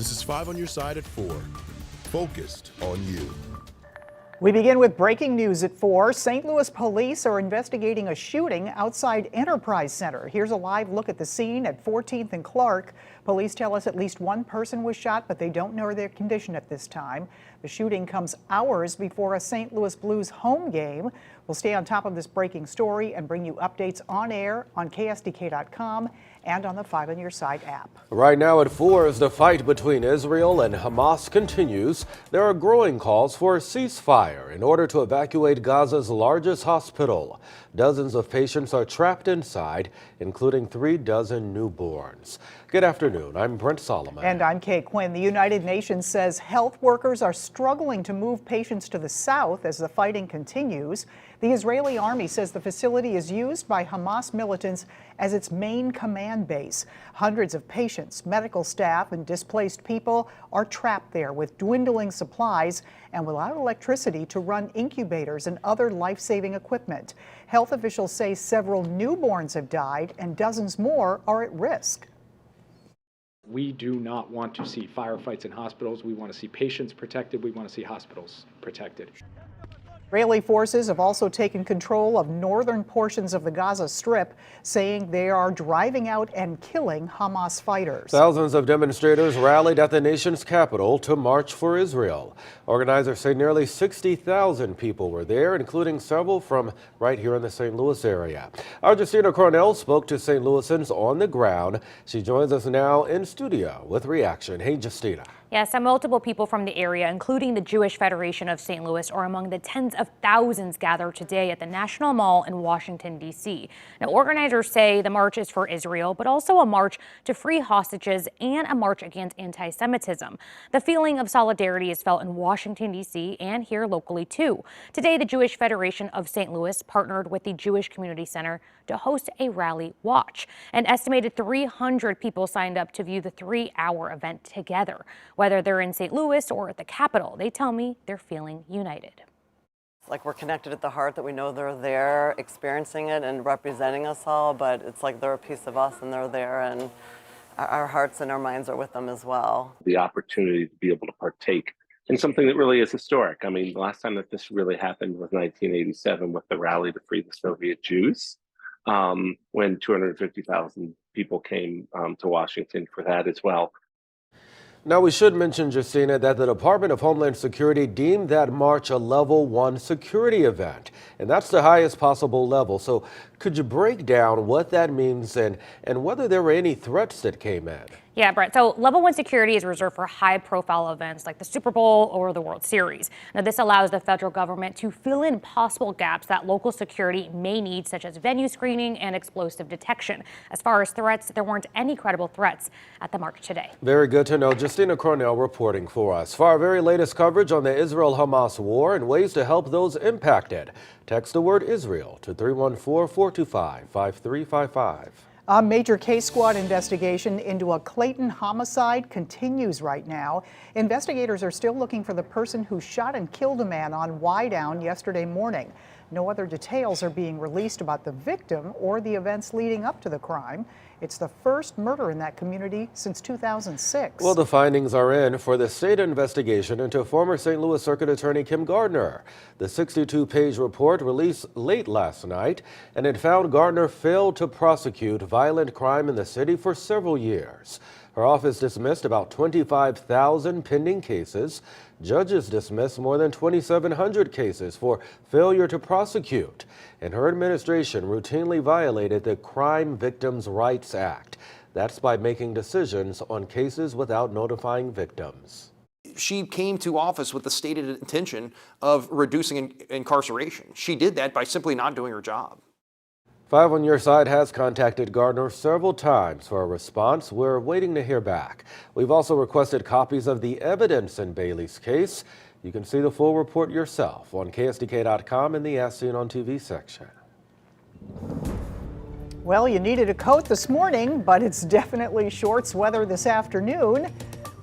This is 5 on your side at 4. Focused on you. We begin with breaking news at 4. St. Louis police are investigating a shooting outside Enterprise Center. Here's a live look at the scene at 14th and Clark. Police tell us at least one person was shot, but they don't know their condition at this time. The shooting comes hours before a St. Louis Blues home game. We'll stay on top of this breaking story and bring you updates on air on KSDK.com and on the 5 on Your Side app. Right now at 4, as the fight between Israel and Hamas continues, there are growing calls for a ceasefire in order to evacuate Gaza's largest hospital. Dozens of patients are trapped inside, including 3 dozen newborns. Good afternoon. I'm Brent Solomon. And I'm Kay Quinn. The United Nations says health workers are struggling to move patients to the south as the fighting continues. The Israeli army says the facility is used by Hamas militants as its main command base. Hundreds of patients, medical staff, and displaced people are trapped there with dwindling supplies and without electricity to run incubators and other life-saving equipment. Health officials say several newborns have died and dozens more are at risk. We do not want to see firefights in hospitals. We want to see patients protected. We want to see hospitals protected. Israeli forces have also taken control of northern portions of the Gaza Strip, saying they are driving out and killing Hamas fighters. Thousands of demonstrators rallied at the nation's capital to march for Israel. Organizers say nearly 60,000 people were there, including several from right here in the St. Louis area. Our Justina Cornell spoke to St. Louisans on the ground. She joins us now in studio with reaction. Hey, Justina. Yes, and multiple people from the area, including the Jewish Federation of St. Louis, are among the tens of thousands gathered today at the National Mall in Washington, D.C. Now, organizers say the march is for Israel, but also a march to free hostages and a march against anti-Semitism. The feeling of solidarity is felt in Washington, D.C. and here locally, too. Today, the Jewish Federation of St. Louis partnered with the Jewish Community Center to host a rally watch. An estimated 300 people signed up to view the 3-hour event together. Whether they're in St. Louis or at the Capitol, they tell me they're feeling united. It's like we're connected at the heart, that we know they're there experiencing it and representing us all, but it's like they're a piece of us and they're there, and our hearts and our minds are with them as well. The opportunity to be able to partake in something that really is historic. I mean, the last time that this really happened was 1987 with the rally to free the Soviet Jews, when 250,000 people came to Washington for that as well. Now, we should mention, Justina, that the Department of Homeland Security deemed that march a level 1 security event, and that's the highest possible level. So could you break down what that means and whether there were any threats that came in? Yeah, Brett. So level 1 security is reserved for high-profile events like the Super Bowl or the World Series. Now, this allows the federal government to fill in possible gaps that local security may need, such as venue screening and explosive detection. As far as threats, there weren't any credible threats at the march today. Very good to know. Justina Cornell reporting for us. For our very latest coverage on the Israel-Hamas war and ways to help those impacted, text the word Israel to 314-425-5355. A major K-Squad investigation into a Clayton homicide continues right now. Investigators are still looking for the person who shot and killed a man on Wydown yesterday morning. No other details are being released about the victim or the events leading up to the crime. It's the first murder in that community since 2006. Well, the findings are in for the state investigation into former St. Louis Circuit Attorney Kim Gardner. The 62-page report released late last night, and it found Gardner failed to prosecute violent crime in the city for several years. Her office dismissed about 25,000 pending cases. Judges dismissed more than 2,700 cases for failure to prosecute. And her administration routinely violated the Crime Victims' Rights Act. That's by making decisions on cases without notifying victims. She came to office with the stated intention of reducing incarceration. She did that by simply not doing her job. 5 on Your Side has contacted Gardner several times for a response. We're waiting to hear back. We've also requested copies of the evidence in Bailey's case. You can see the full report yourself on KSDK.com in the As Seen on TV section. Well, you needed a coat this morning, but it's definitely shorts weather this afternoon.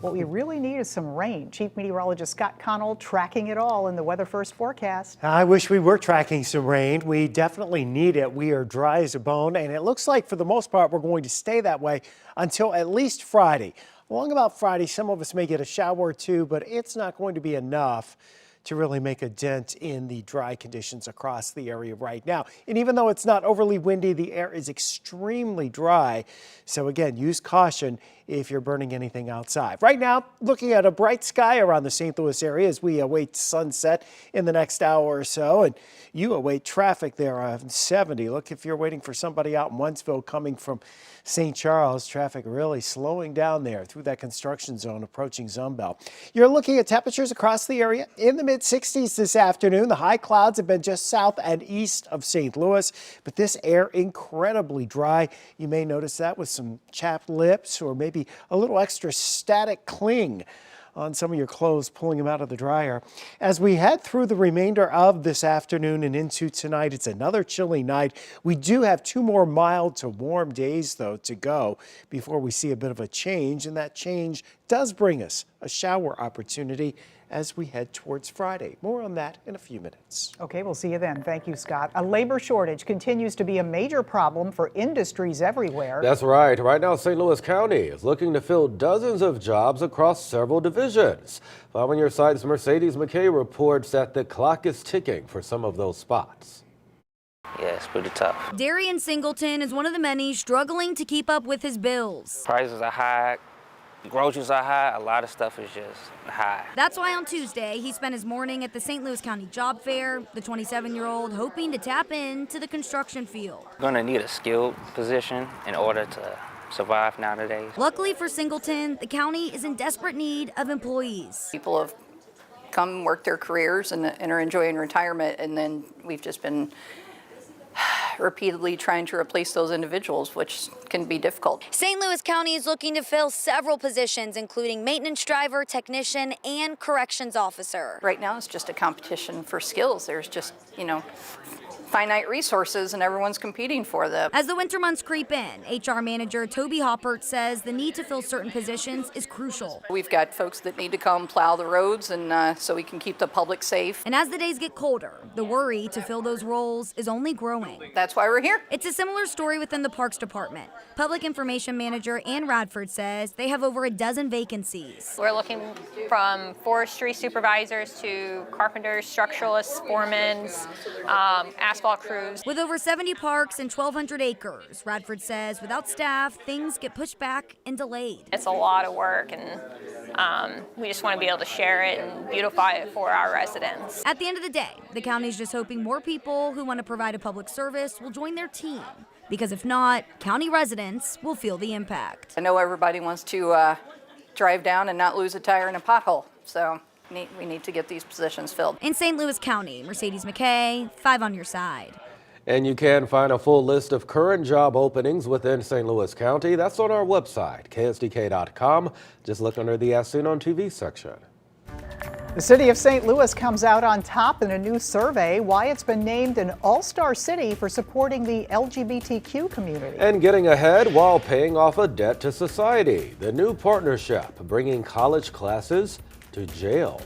What we really need is some rain. Chief Meteorologist Scott Connell tracking it all in the Weather First forecast. I wish we were tracking some rain. We definitely need it. We are dry as a bone, and it looks like for the most part we're going to stay that way until at least Friday. Along about Friday, some of us may get a shower or two, but it's not going to be enough to really make a dent in the dry conditions across the area right now. And even though it's not overly windy, the air is extremely dry. So again, use caution if you're burning anything outside. Right now, looking at a bright sky around the St. Louis area as we await sunset in the next hour or so. And you await traffic there on 70. Look, if you're waiting for somebody out in Wentzville coming from St. Charles, traffic really slowing down there through that construction zone approaching Zumbel. You're looking at temperatures across the area in the mid-60s this afternoon. The high clouds have been just south and east of St. Louis, but this air incredibly dry. You may notice that with some chapped lips or maybe a little extra static cling on some of your clothes, pulling them out of the dryer. As we head through the remainder of this afternoon and into tonight, it's another chilly night. We do have 2 more mild to warm days, though, to go before we see a bit of a change, and that change does bring us a shower opportunity as we head towards Friday. More on that in a few minutes. Okay, we'll see you then. Thank you, Scott. A labor shortage continues to be a major problem for industries everywhere. That's right. Right now, St. Louis County is looking to fill dozens of jobs across several divisions. Following your side's Mercedes McKay reports that the clock is ticking for some of those spots. Yeah, it's pretty tough. Darian Singleton is one of the many struggling to keep up with his bills. Prices are high, groceries are high, a lot of stuff is just high. That's why on Tuesday, he spent his morning at the St. Louis County Job Fair, the 27-year-old hoping to tap into the construction field. Gonna need a skilled position in order to survive nowadays. Luckily for Singleton, the county is in desperate need of employees. People have come work their careers and are enjoying retirement, and then we've just been repeatedly trying to replace those individuals, which can be difficult. St. Louis County is looking to fill several positions, including maintenance driver, technician, and corrections officer. Right now, it's just a competition for skills. There's just, finite resources and everyone's competing for them. As the winter months creep in, HR manager Toby Hoppert says the need to fill certain positions is crucial. We've got folks that need to come plow the roads and so we can keep the public safe. And as the days get colder, the worry to fill those roles is only growing. That's why we're here. It's a similar story within the Parks Department. Public Information Manager Ann Radford says they have over a dozen vacancies. We're looking from forestry supervisors to carpenters, structuralists, foremen, asphalt crews. With over 70 parks and 1,200 acres, Radford says without staff, things get pushed back and delayed. It's a lot of work, and we just want to be able to share it and beautify it for our residents. At the end of the day, the county's just hoping more people who want to provide a public service will join their team. Because if not, county residents will feel the impact. I know everybody wants to drive down and not lose a tire in a pothole, so we need to get these positions filled. In St. Louis County, Mercedes McKay, 5 on your side. And you can find a full list of current job openings within St. Louis County. That's on our website, ksdk.com. Just look under the As Seen on TV section. The city of St. Louis comes out on top in a new survey why it's been named an all-star city for supporting the LGBTQ community. And getting ahead while paying off a debt to society. The new partnership bringing college classes to jail.